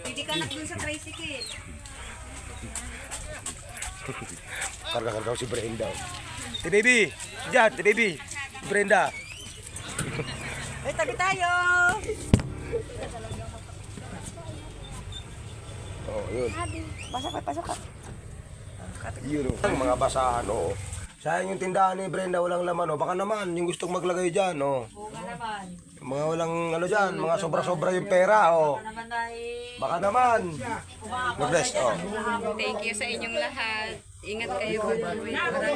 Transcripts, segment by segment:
Hindi ka dun sa tricycle. Karga-karga si Brenda. Ti baby, diyan, ti baby. Brenda. Ay, tabi tayo! Oh, yun. Pasok ka, pasok ka. Yun, ang mga basahan, oo. Sayang yung tindahan ni Brenda, walang laman, oh. Baka naman, yung gustong maglagay dyan, oh. Buka naman. Mga walang, ano dyan, mga sobra-sobra yung pera, oh. Naman dahil... Baka naman. God bless, oh. Thank you sa inyong lahat. Ingat kayo po.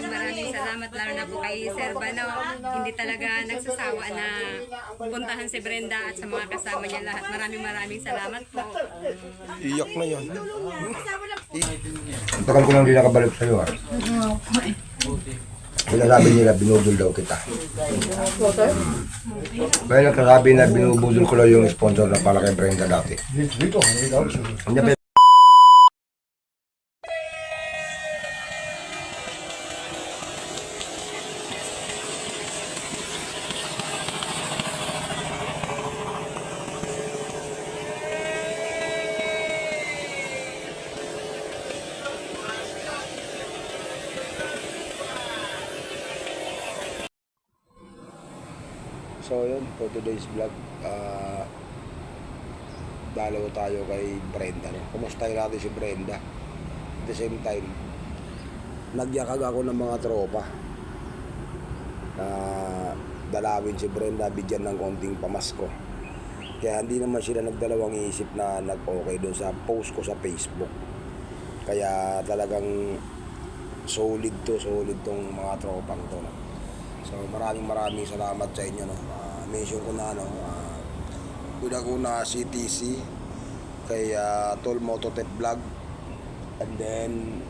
Maraming salamat lalo na po kay Sir Bano. Hindi talaga nagsasawa na puntahan si Brenda at sa mga kasama niya lahat. Maraming salamat po. Iyak na yun. Tagal ko lang din nakabalik sa'yo, ha. Sinasabi nila, binudol daw kita. Kaya nagsasabi na binubudol ko lang yung sponsor na para kay Brenda dati. Hindi. So yun, for today's vlog, dalaw tayo kay Brenda. No? Kumustahin natin si Brenda. At the same time, nagyakag ako ng mga tropa na dalawin si Brenda, bigyan ng konting pamasko. Kaya hindi naman sila nagdalawang isip na nag-okay doon sa post ko sa Facebook. Kaya talagang solid tong mga tropang to. No? So maraming salamat sa inyo, no. Mention ko na, no, una CTC kay Tol Mototep Vlog, and then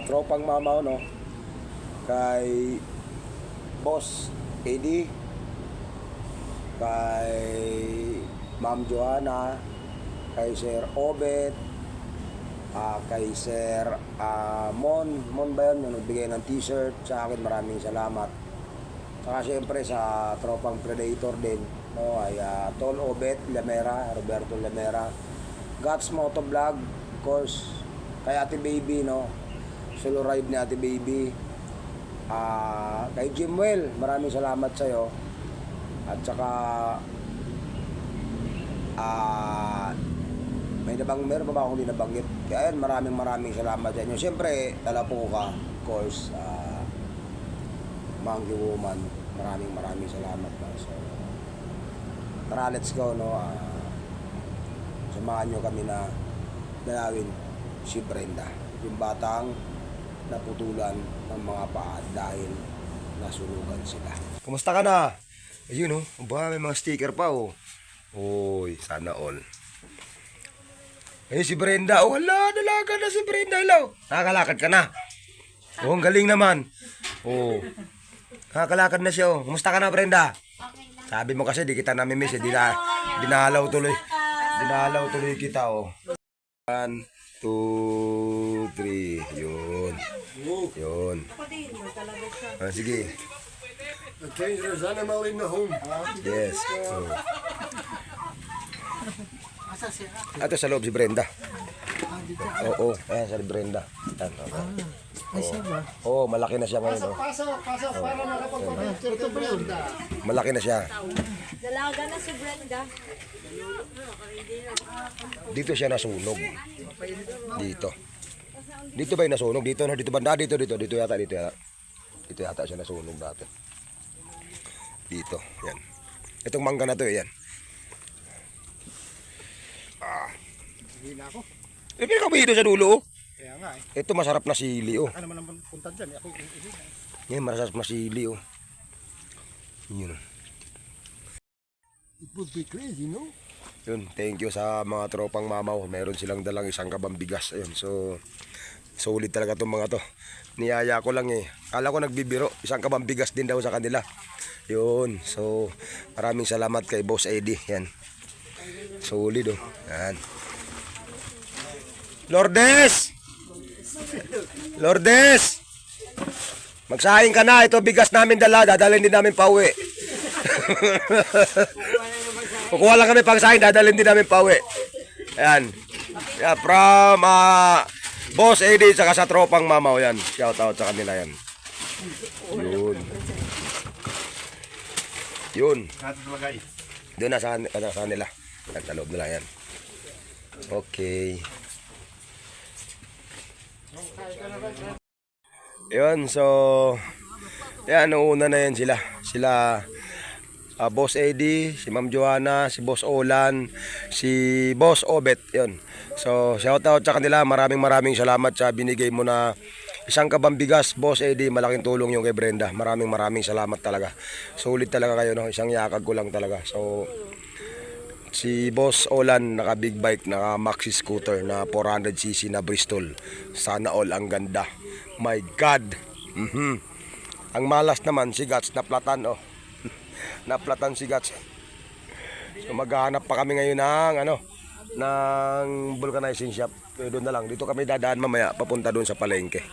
tropang mama, no, kay Boss AD, kay Ma'am Joanna, kay Sir Obet, kay Sir Mon ba yun, yung nagbigay ng t-shirt sa akin. Maraming salamat. Saka siyempre sa tropang Predator din, no, ay Tol Obet Lamera, Roberto Lamera, Guts Moto Vlog, of course, kay Ate Baby, no, solo ride ni Ate Baby, kay Jimwell, maraming salamat sa'yo. At saka meron pa ba akong hindi nabanggit? Kaya yan, maraming salamat sa inyo. Siyempre, Talapuka, of course, Monkey Woman, maraming salamat, no? So tara, let's go, no. Samahan nyo kami na dalawin si Brenda, yung batang naputulan ng mga paa dahil nasunugan sila. Kumusta ka na? Ayun, oh, ba, may mga sticker pa, oh. Oy, sana all. Ayun si Brenda, oh, hala, dalaga na si Brenda, hello. Nakakalakad ka na. Oh, ang galing naman. Oh, nakakalakad na siya, oh. Kumusta ka na, Brenda? Sabi mo kasi di kita namimiss, eh. Dinalaw tuloy kita, oh. 1, 2, 3. Yun. Sige. The dangerous animal in the home. Yes. So. Ito sa loob si Brenda. Oo, ayan si Brenda. Oo, malaki na siya ngayon. Pasok para makapag-picture kay Brenda. Malaki na siya. Dalaga na si Brenda. Dito siya nasunog. Dito ba yung nasunog? Dito banda? Dito yata. Dito yata siya nasunog dati. Dito, yan. Itong mangga na to, yan. Hindi na ako. Pinakabido sa dulo, oh. Kaya nga eh. Ito masarap na sili, oh. Saka naman ang punta dyan. Ako iihi na. Yan, masarap na sili, oh. Yun. It would be crazy, no? Yun, thank you sa mga tropang mamaw. Meron silang dalang isang kabang bigas. Ayun, so solid talaga itong mga to. Niyaya ko lang, eh. Kala ko nagbibiro. Isang kabang bigas din daw sa kanila. Yun, so maraming salamat kay Boss Eddie. Yan. Solid, oh. Yan. Lourdes! Magsahin ka na. Ito bigas namin dala. Dadalhin din namin pauwi. Kukuha lang kami pang sahin. Dadalhin din namin pauwi. Ayan. Yeah, from Boss AD saka sa tropang mamaw yan. Shout out sa kanila yan. Yun. Yun. Doon na sa nila. Nagtaloob nila yan. Okay. Yun, so yan, una na yan sila. Sila Boss AD, si Ma'am Joanna, si Boss Olan, si Boss Obet, yun. So, shout out sa kanila. Maraming salamat sa binigay mo na isang kabang bigas, Boss AD. Malaking tulong yung kay Brenda. Maraming salamat talaga. Sulit talaga kayo, no? Isang yakag ko lang talaga. So, si Boss Olan, naka big bike, naka maxi scooter na 400cc na Bristol. Sana all, ang ganda. My God. Ang malas naman, si Gats, naplatan, oh. Naplatan si Gats. So maghahanap pa kami ngayon ng vulcanizing shop. So, doon na lang. Dito kami dadaan mamaya papunta doon sa palengke.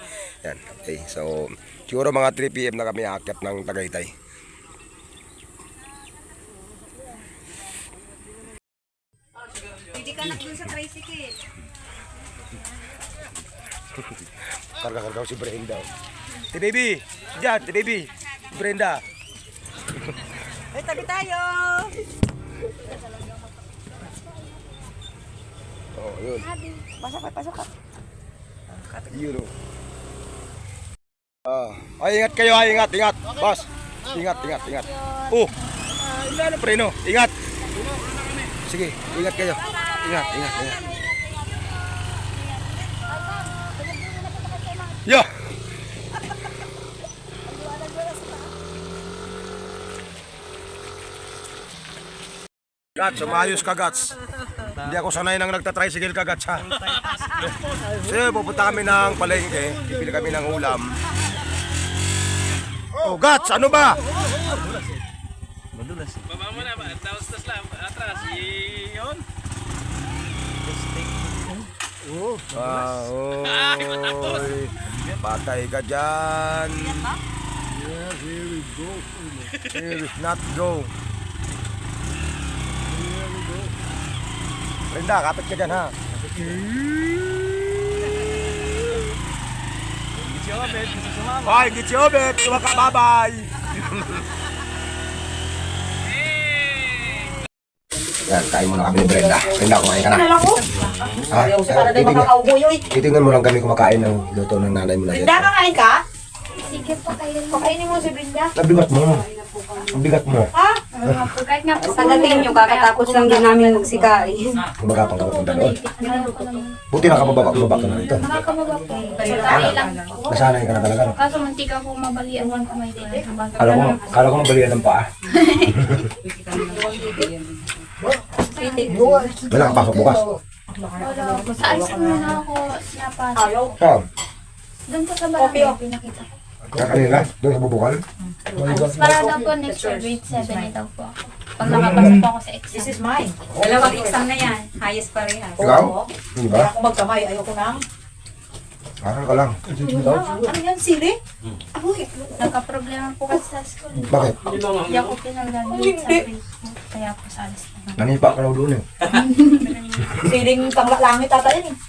Yan. Okay. So siguro mga 3 PM na kami aakyat ng Tagaytay. Pwede ka na dun sa tricycle. Karga si Brenda. Ti baby. Diyan, ti baby. Brenda. Ay, tabi tayo! Oh, yun. Pasok ka. Yun, oh. Ay, ingat kayo, ingat. Boss. Ingat. Oh. Preno, ingat. Sige, ingat kayo. Ingat. Yo. Gats, umayos ka, Gats. Hindi ako sanay nang nagtatricycle ka, Gats, ha? So, pupunta kami ng palengke. Pipili kami ng ulam. Oh, Gats, ano ba? Baba mo na ba? Tapos lang, atras. Yun. Oy. Patay ka dyan. Yeah, here we go. Here is not go. Brenda, kapit ka dyan, ha? Gichobet, gusto sumama. Bye, Gichobet. Tuwa ka, bye-bye. Yan, kain muna kami ni Brenda. Brenda, kumain ka na. Ha? Titingnan mo lang kami kumakain ng luto ng nanay mo na yan. Brenda, kakain ka? Sige po kayo. Pakainin mo si Brenda. Nabigat mo. Ang bigat mo. Ha? Kahit nga po Pagdating nyo, kakatapos lang din namin magsikain. Kumagapang ka papunta doon. Buti nakababa ka na rito. Nakakababa po. Sanay lang po. Nasanay ka na talaga. No? Kaso muntika po mabalian ng kamay din. Kala ko mabalian ng paa. Wala kang pasok bukas. Wala po. Sa ice cream na ako napasok. Saan? Doon po sa barangay pinakita ko. Kanina? Doon sa bubukal? Para daw po next year, grade 7 na daw po ako. Pag nakapasok po ako sa exam. This is mine. Dalawang exam na yan. Highest parehas. Ikaw? Hindi ba? Kaya ako magkamay, ayoko na. Aral ka lang. Ano yan, sili? Nagka-problema po kasi sa school. Bakit? Hindi ako pinag-graduate sa grade 2. Kaya po sa alas na. Nanipa ka raw doon eh. Siling langit ata yan eh.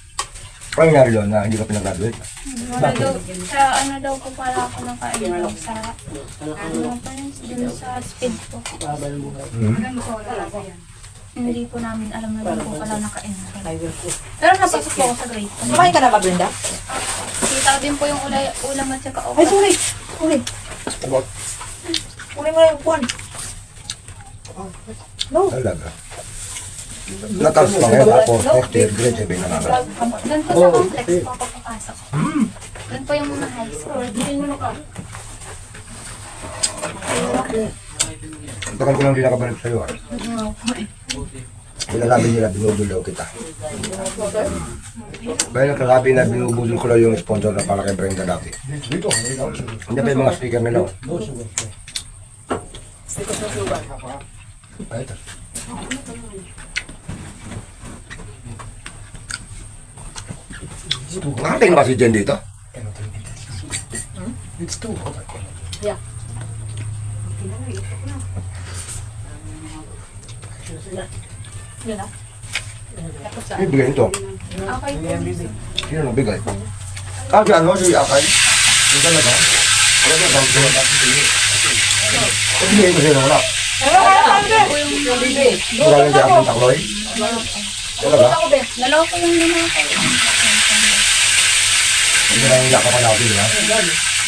Ano nangyari doon na hindi ka pinag-graduate? Wala daw, sa ano daw po pala ako nakain sa ano pa yun, dun sa speed po. Hindi po namin alam na doon po pala naka-enroll. Pero napasok po ako sa grade 2. Kumain ka na ba, Brenda? Kita din po yung ulam at saka Ay, okra. sorry. Kunin mo na yung puwan. No. Talaga. Natals pa ngayon tapos next year grade 7 na naman. Doon po sa complex po ako papasok. Doon po yung mga high school. Tagal ko lang din nakabalik sa'yo. Sinasabi nila binubulong kita. Kaya nagkasabi na binubulong ko lang yung sponsor na para kay Brenda dati. Hindi pa yung mga speaker nila. Nakating ba si Jen dito? Yun na. Ibigay ito. Okay po. Sino nagbigay? Kasi ano, si Akay? Yung talaga? Ano ba ang gawa natin sa inyo? Hindi ko sila wala. Magaling kaya akong takloy? Talaga? Naloko yung linakaw. Hindi na yung yaka pa natin, ha?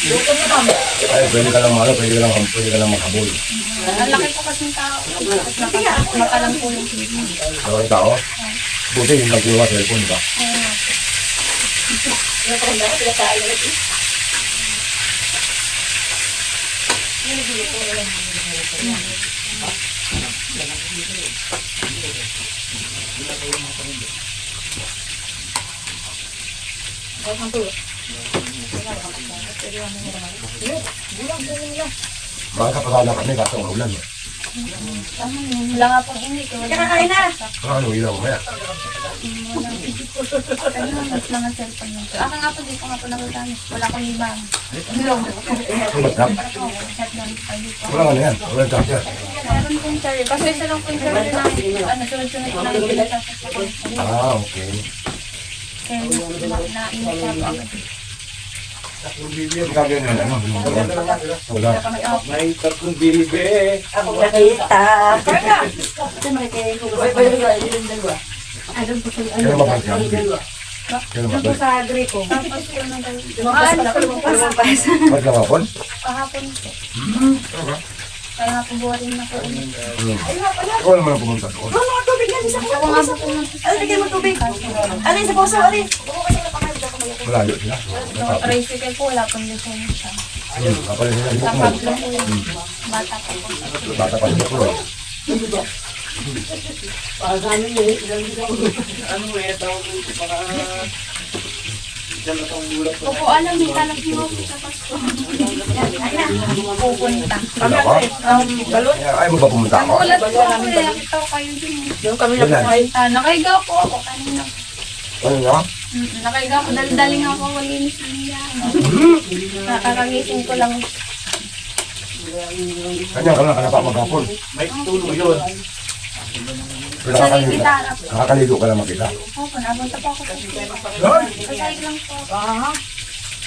Ay, pwede ka lang malo, pwede ka lang maghabol. Ang laki po kasing tao. Makalang po yung TV. Ano yung tao? Buti yung nagkuha cellphone, ba? Mga kapatala kami, kaso ang ulan. Wala nga pong init. Kakain na. Ano ilaw mo yan? Mas lang ang cellphone nito. Ako nga po, di ko nga po nagugamit. Wala akong libang. Ba't ka? Shotgun pa dito. Wala ka na yan. Wala yung charger. Meron pong charger. Kasi isa lang pong charger na sunod-sunod lang yung pinasasakyan. Ah, okay. Kaya na-init siya po agad. Yung charger na yan, ano? Wala. May tatlong binibe. Ako nakita. Kaya. Kaya mabalik yan. Kaya mabalik. Sa Greco. Tapos po na daw. Lumabas. Ba't lang ako? Kahapon po. Kaya nga po buhatin na po. Ikaw naman ang pumunta doon. Ano ang tubig yan? Isa ko Ako nga po pumunta sa Bigyan mo tubig. Alin sa puso, alin. Malayo sila. tricycle po, wala pong lisensya. Kapalit sila. Tapat lang po yung bata pa po. Bata pa rin ako. Opo, alam mo, talak mo po sa Pasko. Pupunta. Wala ka? Ayaw mo ba pumunta ako? Nagulat po ako, nakita ko kayo din. Yung kami na Kailan? kumain. Nakaiga po ako kanina. Ano nga? Nakaiga po, dali-daling ako malinis na niya. Nakakagising ko lang. Kanya ka lang ka na pa maghapon. May tulo yun. Pero Sa nakakaligo ka. gitara po. Nakakaligo ka lang makita. Opo, napunta po ako sa Lord! Sasayag lang po.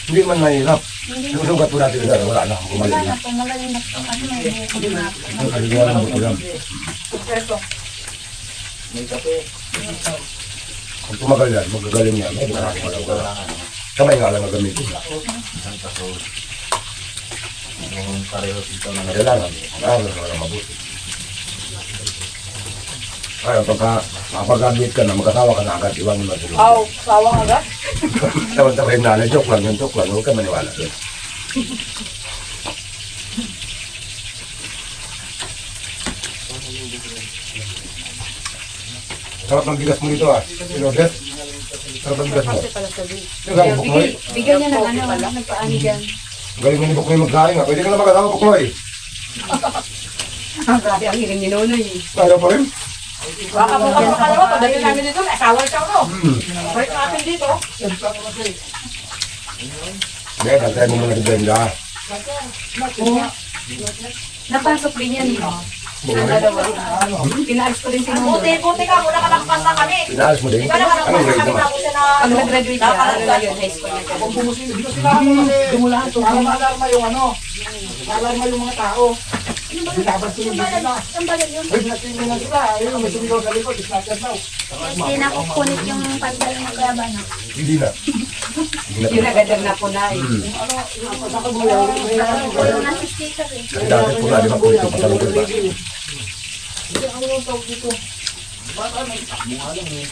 Hindi man mahirap. Hindi Yung sugat po natin dito, wala na. Wala Kumalit na na. po, magaling na po. Kasi may buko na po. Ang kaliguan ng buto lang. Kung tumagal yan, magagaling yan. May buka ako lang. Kamay nga lang gagamitin. Kailangan. Kailangan mabuti. Ay, pagka-graduate ka na, magkatawa ka na agad, iwan mo na tulog. Aw, sawang agad. Tawag-tawag na, joke lang, huwag ka maniwala doon. Sarap ng bigas mo dito ah. Silodet. Sarap ng bigas mo. Yung gamit Buknoy. Bigyan niya ng ano, nagpaani dyan. Galing mo ni Buknoy magkain ah. Pwede ka na makasama Buknoy. Grabe ang hiling ni Nonoy. Kaya pa rin. Baka mo kami makalawa, pagdating namin dito, may asawa siya no. Balik natin dito. Hindi, nagtay mo muna si Brenda. Napasok din yan. Pinaalis ko din si Nonoy. Buti ka, muna ka nakapasa kami. Pinaalis mo din. Ikaw na ka Anong grade nakapasa kami naman? tapos siya na... Pag nag-graduate siya, ano na yun, high school na siya. Dumulahan to. Para ma-alarma yung ano. Ma-alarma yung mga tao. Binabas yung sila. Ang bagal yun. Ay, natingin na sila. Ayun, may sumigaw sa likod. Snatcher daw. Hindi na ako kunit yung pantal ng laban. Hindi na. Hindi na. Nagadag na po na eh. Wala na si sticker eh. Kasi dati po na, di ba, kung ito patalong ko ba?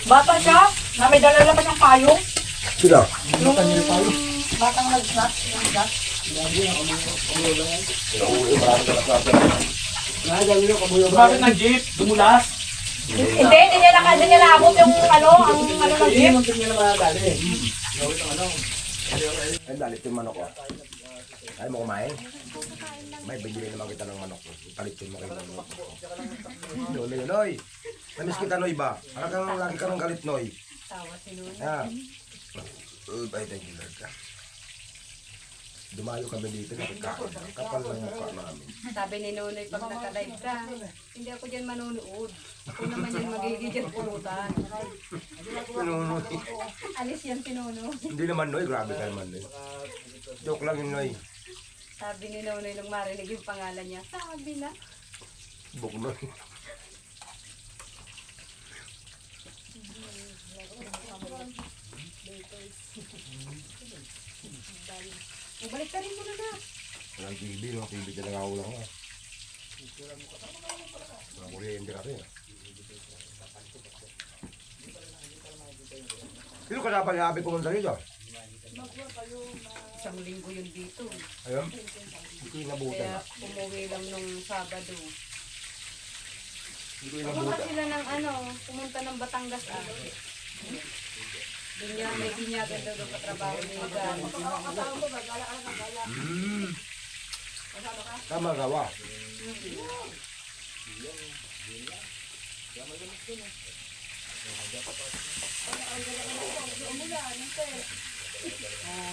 Bata siya, na may dala lang pa siyang payong. Sila. Yung batang nag-snatch. Bakit ng jeep? Dumulas? Hindi niya naabot yung ano ng jeep. Ay, dalit yung manok ko. Ayaw mo kumain? May bigyan naman kita ng manok ko. Palitin mo kayo ng manok ko. Noy, Noy. Namiss kita, Noy ba? Parang lagi ka ng galit, Noy. Ha? Ay, thank you, Lord ka. Dumayo kami dito na kakain. Kapal ng mukha namin. Sabi ni Nonoy pag naka-live ka, hindi ako dyan manunood. Ako naman yan magiging dyan pulutan. Pinunoy. Alis yan si Nonoy. Hindi naman Noy, grabe ka naman Noy. Joke lang yun Noy. Sabi ni Nonoy nung marinig yung pangalan niya, sabi na. Buk Noy. Balik ka rin muna na. Walang TV, no? TV talaga ulang nga. Walang kuryente kasi. Sino ka dapat habi pumunta rito? Isang linggo yun dito. Ayun? Hindi ko inabutan. Kaya umuwi lang nung Sabado. Hindi ko Pumunta inabutan. sila ng pumunta ng Batangas May binyagan daw pa trabaho ni Gan. Tama gawa.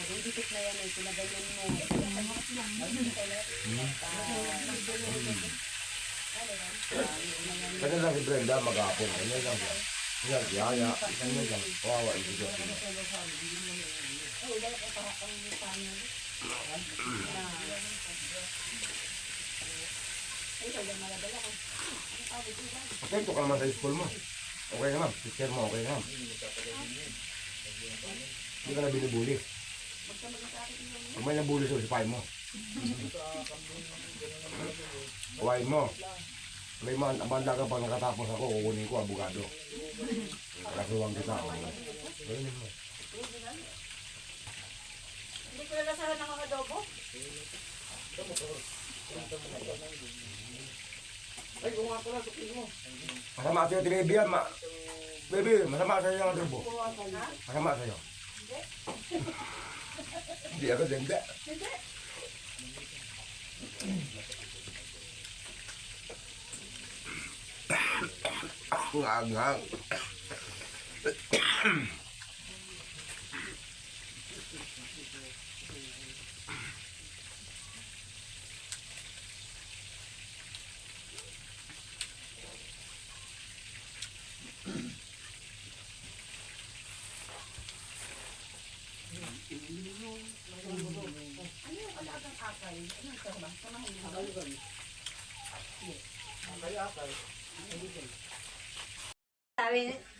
Didikit na yan pinaganyan mo. Ganyan lang si Brenda mag-apon. Ganyan lang siya. Ganyan, yaya. Ganyan lang. Kawawa, hindi ko. Atento ka naman sa school mo. Okay naman. Teacher mo, okay naman. Hindi ka na binubuli. Pag may nabuli sa usipain mo. Kawain mo. May banda ka pag nakatapos ako, kukunin ko abogado. Kasuwang kita. Ganyan mo. Hindi ko lalasahan ng adobo. Ay, kung nga pala, sukin mo. Masama sa'yo, tinibyan, Baby, masama sa'yo yung adobo. Masama sa'yo. Hindi ako denda. Ang anghang.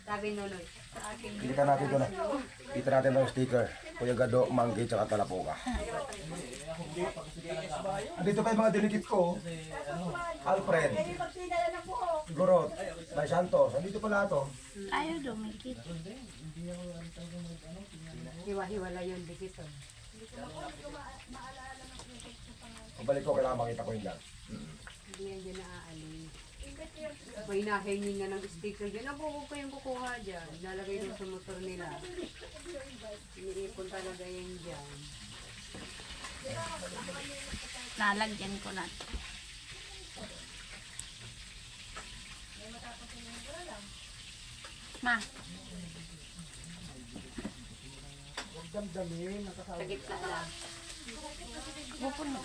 Sabi Nonoy. Kita natin ito na. Kita natin ng sticker. Kuya Gado, Manggi, tsaka Talapoka. Dito pa yung mga dinikit ko. Alfred. Gorot. Bay Santos. Dito pala ito. Ayaw dumikit. Hiwa-hiwala yung dikit. Pabalik ko, kailangan makita ko yung dyan. Hindi yan dyan naaalin. May nahingin nga ng sticker dyan. Ako ko yung kukuha dyan. Lalagay din sa motor nila. Iniipon talaga yan dyan. Lalagyan ko na. Ma, Damdamin, Sa gitna lang. pupuno.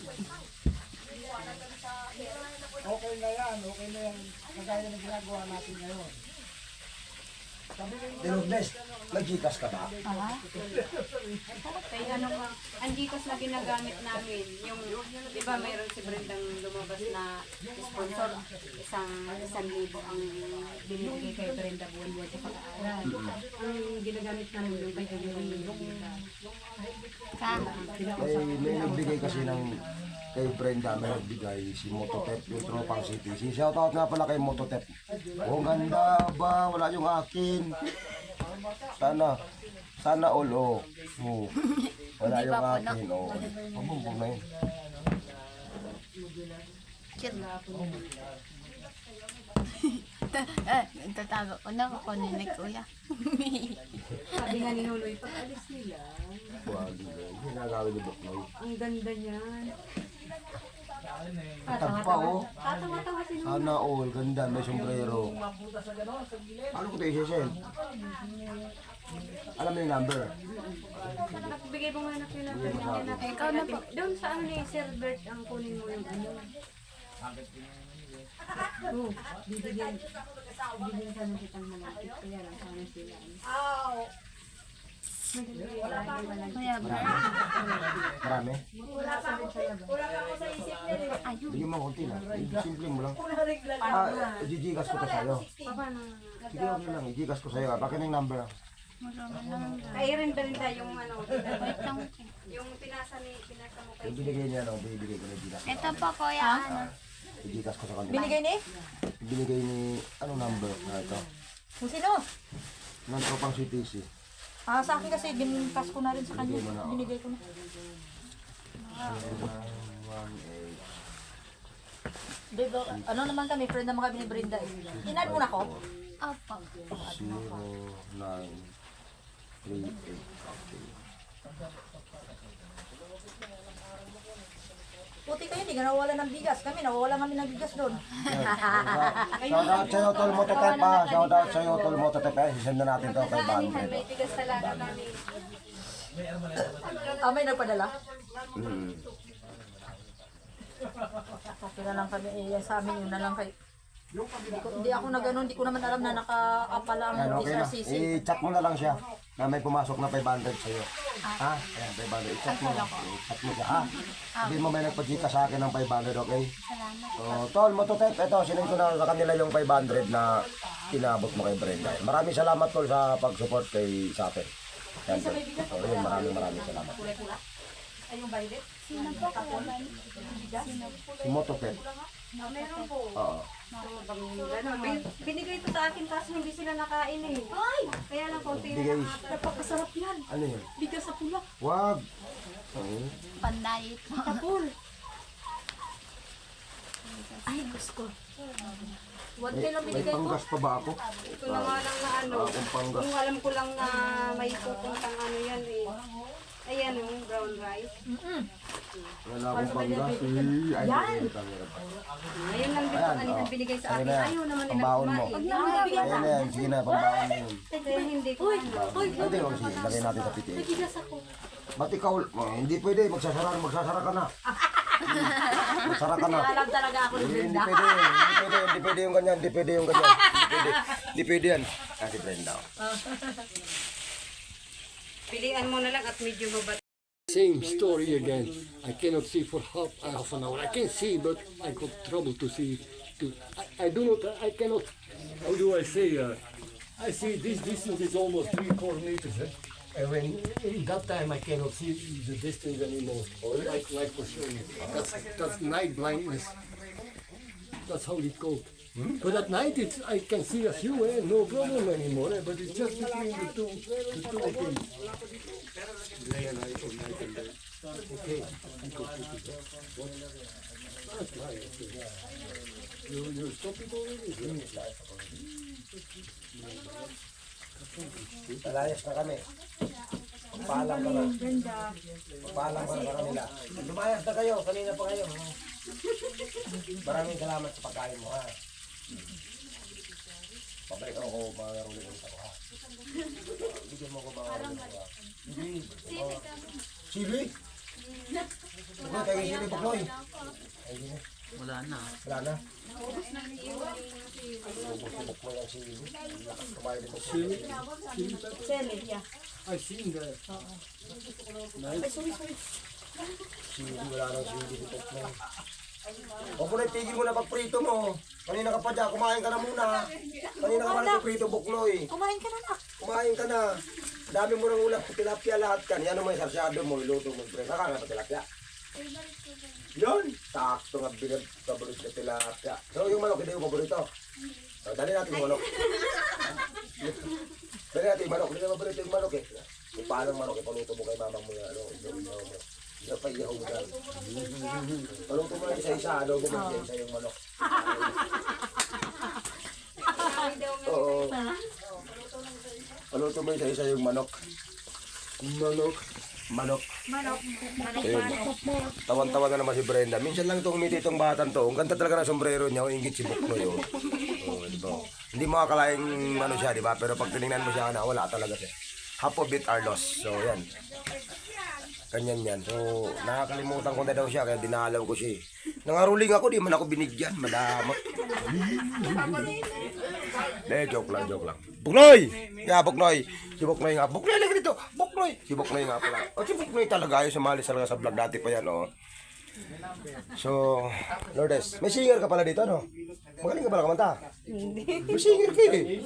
okay na yan, okay na yan. Kagaya ng ginagawa natin ngayon. Dinugnes, nag-Gcash ka ba? Kaya ang Gcash na ginagamit namin, yung, di ba mayroon si Brendang lumabas na sponsor, isang libo ang binibigay kay Brenda buwan-buwan sa pag-aaral. Ang ginagamit namin yung kay yung May nagbigay kasi ng kay Brenda, may nagbigay si Mototep, yung Tropang City. Si shoutout nga pala kay Mototep. Oh, ganda ba? Wala yung akin. Sana all, oh. Oh. Wala Hindi yung pa po, akin, oh. Pabumbong na yun. Cute. Tatago ko na ako ni Kuya. sabi nga ni Nuloy, pag alis nila, Wag, ginagawin ni Buknoy. ang ganda niyan. Tagpa, oh. Tatawa-tawa si Nuloy. Sana all, ganda, may sombrero. Ano ko tayo isasend? Alam mo yung number? Nagbigay mo nga na kayo ng pamilya natin. Ikaw na po. Doon sa ano ni Sir Bert ang kunin mo yung ano. Oo, bibigyan ka ng kitang malapit. Kaya lang sana sila. Kuya Bert. Marami? Bigyan mo konti na. Simple mo lang. Ijijigas ko to sa'yo. Sige, okay lang. Ijigas ko sa'yo. Bakit yung number? Marami lang. Kaya rin ba rin tayo yung ano, Wait lang. yung pinasa mo kay Yung binigay niya, no? Binigay ko na ijigas. Ito po kuya, ano? Ijigas ko sa kanila. Binigay ni? Binigay ni, anong number na ito? Kung sino? Nang tropang CTC. Sa akin kasi, binpas ko na rin sa kanya. Binigay mo na, oh. Binigay ko na. 0918 Diba, ano naman kami, friend naman kami ni Brenda eh. Inan mo na ko? Opo. 0938. Okay. Puti kayo, hindi ka nawawala ng bigas. Kami, nawawala kami ng bigas doon. Shoutout sa'yo, Tol Mototep ha. Shoutout sa'yo, Tol Mototep ha. Sisend na natin to kay Bandit. may tigas talaga kami. May nagpadala? Mm. Okay na lang kami, sa amin yun na lang kay... Hindi ako na gano'n, hindi ko naman alam na nakaapala ang Yan, okay na. SRCC. I-chat mo na lang siya na may pumasok na 500 sa'yo. Ha? Ayan, 500. I-chat mo lang. I-chat mo siya, ha? Hindi mo may nagpa-chika sa akin ng 500, okay? Salamat. So, Tol Mototep, ito, sinend ko na sa kanila yung 500 na inabot mo kay Brenda. Maraming salamat, Tol, sa pag-support kay sa akin. Yan, Tol. So, yun, maraming salamat. Ay, yung violet? Sino po kuya Bert? Si Mototep. Meron po. Oo. Binigay ito sa akin kaso hindi sila nakain eh. Kaya lang konti Bigay. Napakasarap yan. Ano yun? Bigas sa pula. Wag. Oo. Pandayit po. Tapul. Ay, gusto. 1K lang May binigay ko. panggas pa ba ako? Ito na nga lang na ano. Akong panggas. Yung alam ko lang na may pupuntang ano yan eh. Ayan yung brown rice. Wala akong panggas. Ay, Ayun lang dito Ayan, anihan oh. binigay sa Ayun akin. na yan. Ayaw naman nila Pambaon mo. kumain. Ayan na yan. Sige na, pambaon mo yun. Kaya hindi ko ano. Hindi, oh, sige. Lagay natin sa piti. Bigas ako. Ba't ikaw? Hindi pwede. Magsasara ka na. Magsara ka na. Alam talaga ako ni Hindi Brenda. pwede. Hindi pwede yung ganyan. Hindi pwede yung ganyan. Hindi pwede yan. Kasi Brenda. Pilian mo na lang at medyo mabat. Same story again. I cannot see for half an hour. I can see, but I got trouble to see. I do not. I cannot. How do I say? I see this distance is almost 3-4 meters. And when in that time I cannot see the distance anymore. Or like for sure. That's night blindness. That's how it goes. But at night I can see a few, no problem anymore. But it's just between the two things. Day and night or night and day. Okay. That's nice. You stop it already? Alayas na kami. Paalam ka na. Paalam ka na kanila. Lumayas na kayo. Kanina pa kayo. Maraming salamat sa pagkain mo, ha? Pabalik ako mga narulit ulit ako, ha? Bigyan mo ko mga narulit ako, ha? Sili? Bukloy, tayo yung sili, Bukloy. Wala na. Wala na? Ubus na Bukloy ang sili. Lakas kumain dito. Sili? Seli, yeah. I've seen that. Sili, wala nang sili dito, Bukloy. O Bukloy, tigil mo na pagprito mo. Kanina ka pa dyan, kumain ka na muna. Kanina ka pa nagprito, Bukloy. Kumain ka na nak. Kumain ka na. Dami mo ng ulam, tilapia lahat ka. Yan mo yung sarsyado mo, iluto mo. Nakaka na pa tilapia. Yun! Sakto nga binag paborito na tilapia. So yung manok, hindi yung paborito. So, dali natin yung manok. Dali natin yung manok. Hindi na paborito yung manok eh. Kung paano ang manok, ipaluto mo kay mamang mo yung ano, iyaw mo. Iyaw pa iyaw mo dyan. Paluto mo na isa-isa, adobo mo isa yung manok. Oo. Paluto mo isa-isa yung manok. Manok. Ayun. Tawan-tawa na naman si Brenda. Minsan lang itong umiti itong batang to. Ang ganda talaga ng sombrero niya. Ingit si Bukloy. Oh, diba? Hindi mo akalaing ano siya, di ba? Pero pag tinignan mo siya, wala talaga siya. half of it are lost. So, yan. Ganyan yan. So, nakakalimutan ko na daw siya, kaya dinalaw ko siya eh. Nangaruling ako, di man ako binigyan. Madamot. Joke lang. Buknoy! Nga, Buknoy. Si Buknoy nga. Buknoy lang dito. Buknoy! Si Buknoy nga pala. O, si Buknoy talaga. Yung sumali talaga sa vlog dati pa yan, oh. So, Lourdes, may singer ka pala dito, no? Magaling ka pala kumanta? Hindi. May singer ka eh.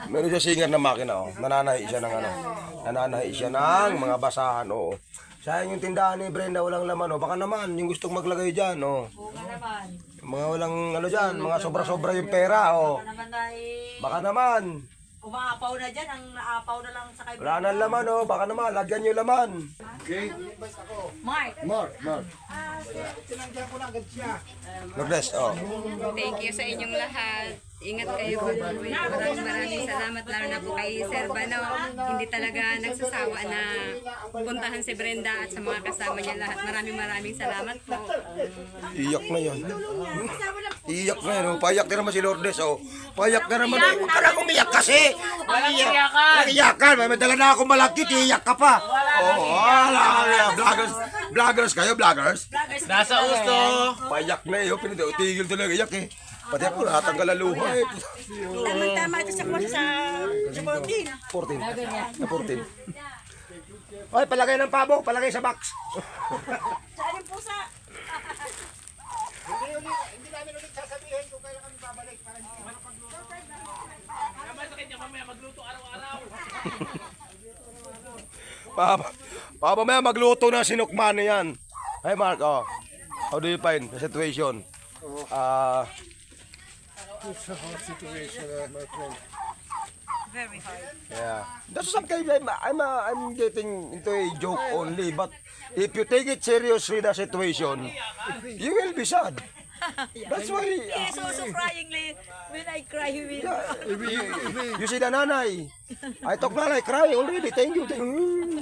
Meron siya singer na makina, oh. Nananahi siya ng ano. Nananahi siya ng mga basahan, oh. Sayang yung tindahan ni Brenda, walang laman, oh. Baka naman, yung gustong maglagay dyan, oh. Bunga naman. Mga walang ano dyan, mga sobra-sobra yung pera, oh. Baka naman ay Baka naman. umaapaw na dyan, ang naapaw na lang sa kay Wala nang laman, oh. Baka naman, lagyan yung laman. Okay? Mark. Mark. Tinanggihan ko na agad siya. Lourdes, oh. Thank you sa inyong lahat. Ingat kayo pag-uwi. Maraming salamat lalo na po kay Sir Bano. Hindi talaga nagsasawa na puntahan si Brenda at sa mga kasama niya lahat. Maraming salamat po. Iyak na yan. Iyak na yan, oh. Payak na naman si Lourdes, oh. Payak na naman, eh. Huwag ka lang umiyak kasi. Iyakan. May dala na akong malaki, iyak ka pa. Oh, wala. Vloggers kayo, vloggers. Nasa usto. Payak na eh, oh. Tigil talaga iyak eh. Pati ako natanggal ang luha eh. Tama ito sa kwan sa 14. 14. Na 14. Oy, palagay ng pabo, palagay sa box. Saan yung pusa? Hindi namin ulit sasabihin kung kailan kami babalik para hindi kami makapagluto. Naman sa kanya mamaya magluto araw-araw. Papa, maya magluto na sinukman na yan. Hey Mark, oh. How do you find the situation? It's a hard situation, my friend. Very hard. Yeah. That's sometimes I'm getting into a joke only, but if you take it seriously the situation, you will be sad. That's why He's also cryingly when I cry with you see the nanay. I talk nanay cry already. Thank you.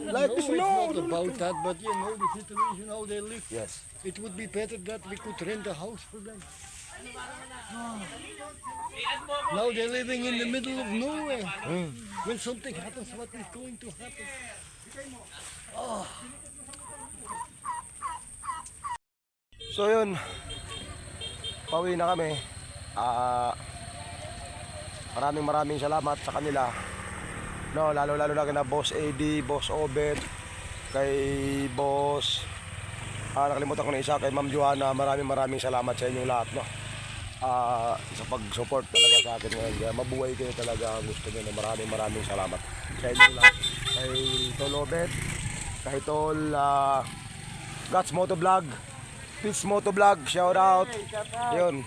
Like this, It's no. not about that, but you know the situation how they live. Yes. It would be better that we could rent a house for them. Now they're living in the middle of nowhere. When something happens, what is going to happen? So yun. Pauwi na kami. Maraming salamat sa kanila. No, lalo na kina Boss AD, Boss Obet, kay Boss nakalimutan ko na isa, kay Ma'am Joanna. Maraming salamat sa inyong lahat, no. Sa pag-support talaga sa akin ngayon. Kaya mabuhay kayo talaga ang gusto nyo. Maraming salamat sa inyong lahat. Kay Tol Obet, kay Tol Guts Motovlog, Peace Motovlog, shout out. Yun.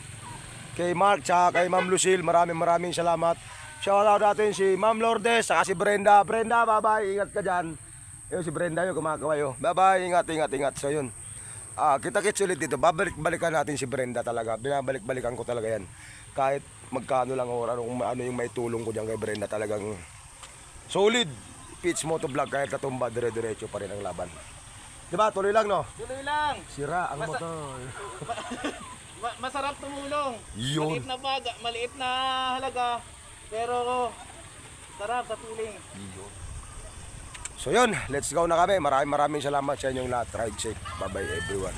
Kay Mark, tsaka kay Ma'am Lucille, maraming salamat. Shout out natin si Ma'am Lourdes, saka si Brenda. Brenda, bye-bye, ingat ka dyan. Yun si Brenda yun, kumakaway yun. Bye-bye, ingat. So yun. Kita-kits ulit dito. Babalik-balikan natin si Brenda talaga. Binabalik-balikan ko talaga yan. Kahit magkano lang o ano yung may tulong ko dyan kay Brenda, talagang solid. Pitch Motovlog, kahit natumba, dire-diretso pa rin ang laban. Diba? Tuloy lang, no? Tuloy lang. Sira ang motor. Masarap tumulong. Yun. Maliit na halaga. Pero sarap sa piling. So yun, let's go na kami. Maraming salamat sa inyong lahat. Ride safe. Bye-bye everyone.